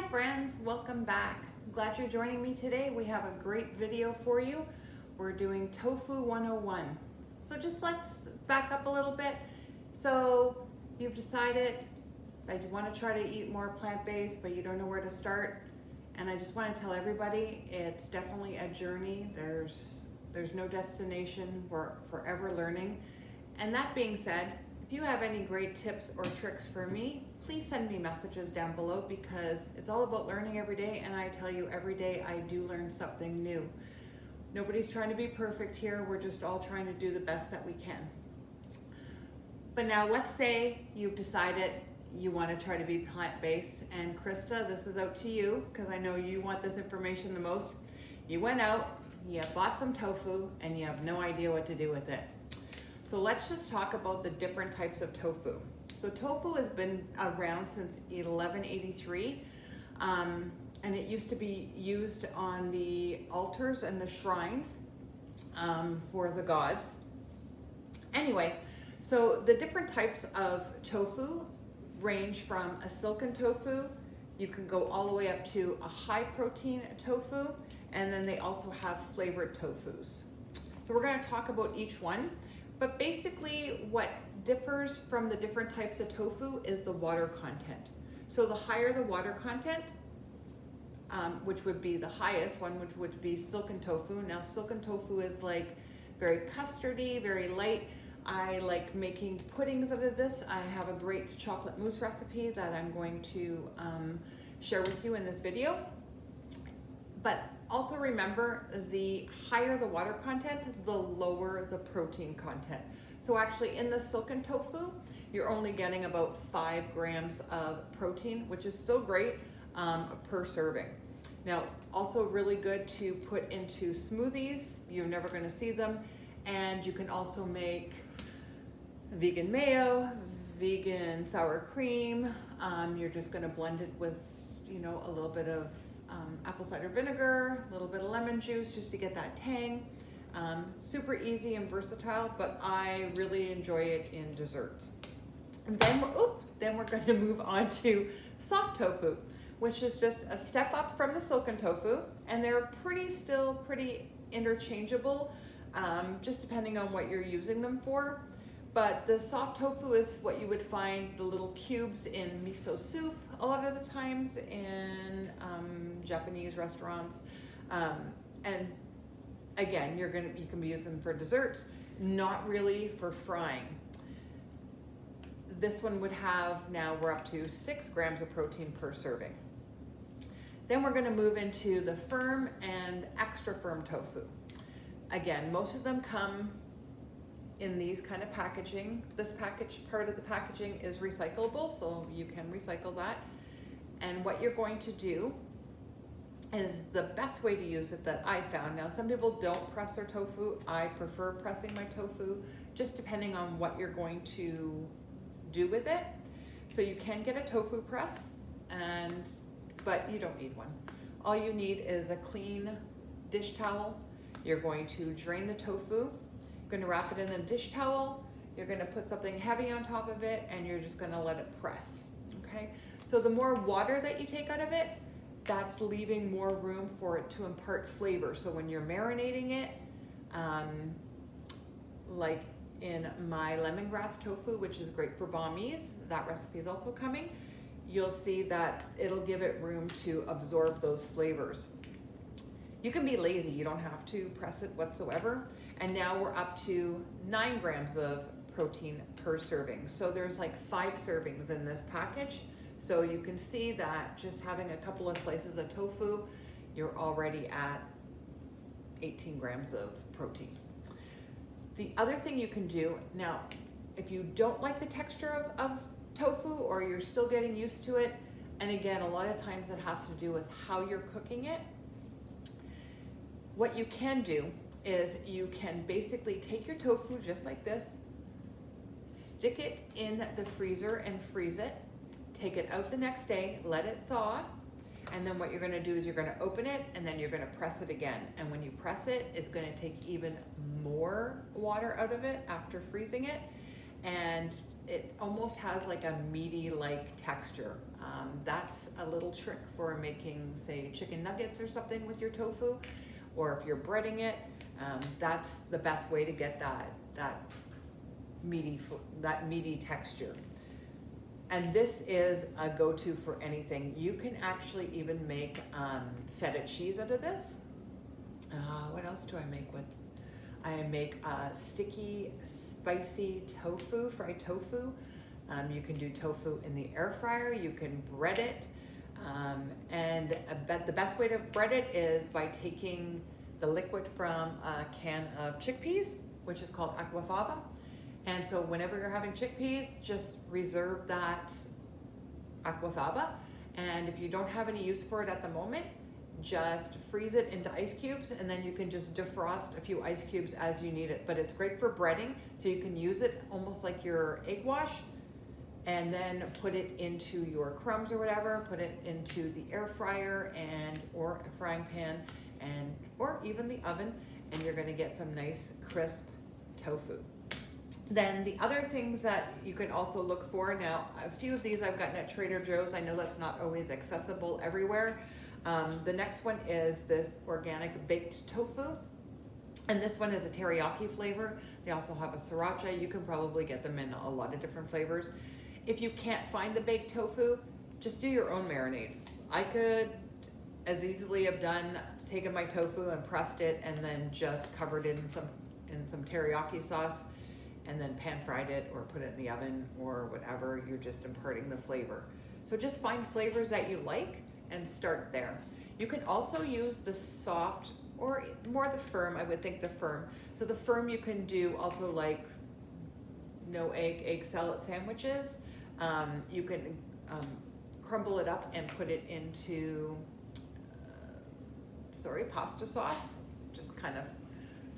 friends, welcome back. I'm glad you're joining me today. We have a great video for you. We're doing Tofu 101. So just let's back up a little bit. So you've decided that you want to try to eat more plant-based, but you don't know where to start. And I just want to tell everybody, it's definitely a journey. There's no destination. We're forever learning. And that being said, if you have any great tips or tricks for me, please send me messages down below, because it's all about learning every day, and I tell you, every day I do learn something new. Nobody's trying to be perfect here. We're just all trying to do the best that we can. But now let's say you've decided you want to try to be plant-based, and Krista, this is out to you because I know you want this information the most. You went out, you bought some tofu, and you have no idea what to do with it. So let's just talk about the different types of tofu. So tofu has been around since 1183, and it used to be used on the altars and the shrines for the gods. Anyway, so the different types of tofu range from a silken tofu, you can go all the way up to a high protein tofu, and then they also have flavored tofus. So we're going to talk about each one. But basically what differs from the different types of tofu is the water content. So the higher the water content, which would be the highest one, which would be silken tofu. Now silken tofu is like very custardy, very light. I like making puddings out of this. I have a great chocolate mousse recipe that I'm going to share with you in this video. But also remember, the higher the water content, the lower the protein content. So actually in the silken tofu, you're only getting about 5 grams of protein, which is still great per serving. Now, also really good to put into smoothies. You're never gonna see them. And you can also make vegan mayo, vegan sour cream. You're just gonna blend it with, a little bit of apple cider vinegar, a little bit of lemon juice just to get that tang. Super easy and versatile, but I really enjoy it in desserts. And then we're going to move on to soft tofu, which is just a step up from the silken tofu, and they're still pretty interchangeable, just depending on what you're using them for. But the soft tofu is what you would find the little cubes in miso soup a lot of the times in Japanese restaurants. And again, you can use them for desserts, not really for frying. This one would have, now we're up to 6 grams of protein per serving. Then we're gonna move into the firm and extra firm tofu. Again, most of them come in these kind of packaging. This part of the packaging is recyclable, so you can recycle that. And what you're going to do is the best way to use it that I found. Now, some people don't press their tofu. I prefer pressing my tofu, just depending on what you're going to do with it. So you can get a tofu press, but you don't need one. All you need is a clean dish towel. You're going to drain the tofu. You're going to wrap it in a dish towel. You're going to put something heavy on top of it, and you're just going to let it press. Okay? So the more water that you take out of it, that's leaving more room for it to impart flavor. So when you're marinating it, like in my lemongrass tofu, which is great for banh-mi's, that recipe is also coming, you'll see that it'll give it room to absorb those flavors. You can be lazy, you don't have to press it whatsoever. And now we're up to 9 grams of protein per serving. So there's like 5 servings in this package. So you can see that just having a couple of slices of tofu, you're already at 18 grams of protein. The other thing you can do, now, if you don't like the texture of tofu, or you're still getting used to it, and again, a lot of times it has to do with how you're cooking it, what you can do is you can basically take your tofu just like this, stick it in the freezer and freeze it, take it out the next day, let it thaw, and then what you're going to do is you're going to open it, and then you're going to press it again. And when you press it, it's going to take even more water out of it after freezing it, and it almost has like a meaty-like texture. That's a little trick for making, say, chicken nuggets or something with your tofu, or if you're breading it, that's the best way to get that meaty texture. And this is a go-to for anything. You can actually even make feta cheese out of this. What else do I make with? I make sticky, spicy tofu, fried tofu. You can do tofu in the air fryer. You can bread it. And the best way to bread it is by taking the liquid from a can of chickpeas, which is called aquafaba. And so whenever you're having chickpeas, just reserve that aquafaba. And if you don't have any use for it at the moment, just freeze it into ice cubes, and then you can just defrost a few ice cubes as you need it. But it's great for breading, so you can use it almost like your egg wash, and then put it into your crumbs or whatever, put it into the air fryer or a frying pan or even the oven, and you're gonna get some nice crisp tofu. Then the other things that you can also look for, now a few of these I've gotten at Trader Joe's. I know that's not always accessible everywhere. The next one is this organic baked tofu. And this one is a teriyaki flavor. They also have a sriracha. You can probably get them in a lot of different flavors. If you can't find the baked tofu, just do your own marinades. I could as easily have taken my tofu and pressed it and then just covered it in some teriyaki sauce and then pan fried it or put it in the oven or whatever. You're just imparting the flavor. So just find flavors that you like and start there. You can also use the soft or more the firm, I would think the firm. So the firm you can do also like no egg salad sandwiches. You can crumble it up and put it into, pasta sauce. Just kind of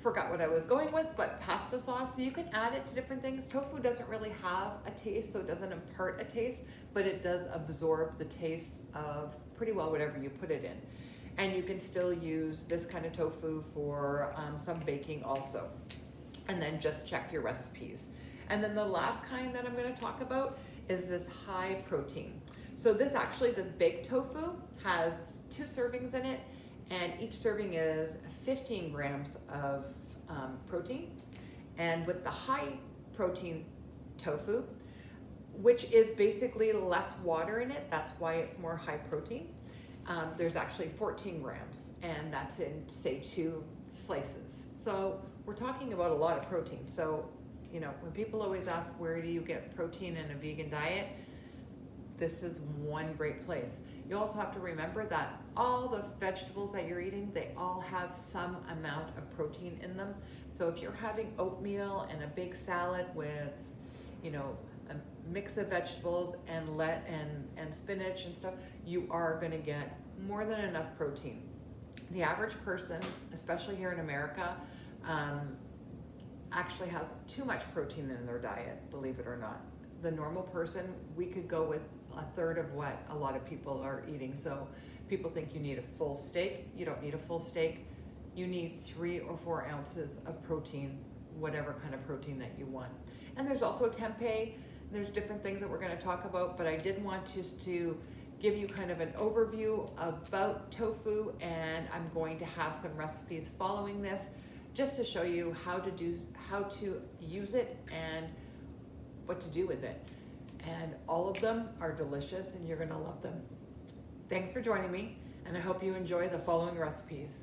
forgot what I was going with, but pasta sauce. So you can add it to different things. Tofu doesn't really have a taste, so it doesn't impart a taste, but it does absorb the taste of pretty well whatever you put it in. And you can still use this kind of tofu for some baking also. And then just check your recipes. And then the last kind that I'm going to talk about is this high protein. So this baked tofu has 2 servings in it, and each serving is 15 grams of protein. And with the high protein tofu, which is basically less water in it, that's why it's more high protein, there's actually 14 grams, and that's in, say, 2 slices. So we're talking about a lot of protein. So, you know, when people always ask, where do you get protein in a vegan diet? This is one great place. You also have to remember that all the vegetables that you're eating, they all have some amount of protein in them. So if you're having oatmeal and a big salad with, you know, a mix of vegetables and spinach and stuff, you are going to get more than enough protein. The average person, especially here in America, actually has too much protein in their diet, believe it or not. The normal person, we could go with a third of what a lot of people are eating. So people think you need a full steak. You don't need a full steak. You need 3 or 4 ounces of protein, whatever kind of protein that you want. And there's also tempeh. There's different things that we're going to talk about, but I did want just to give you kind of an overview about tofu, and I'm going to have some recipes following this just to show you how to use it and what to do with it. And all of them are delicious and you're going to love them. Thanks for joining me, and I hope you enjoy the following recipes.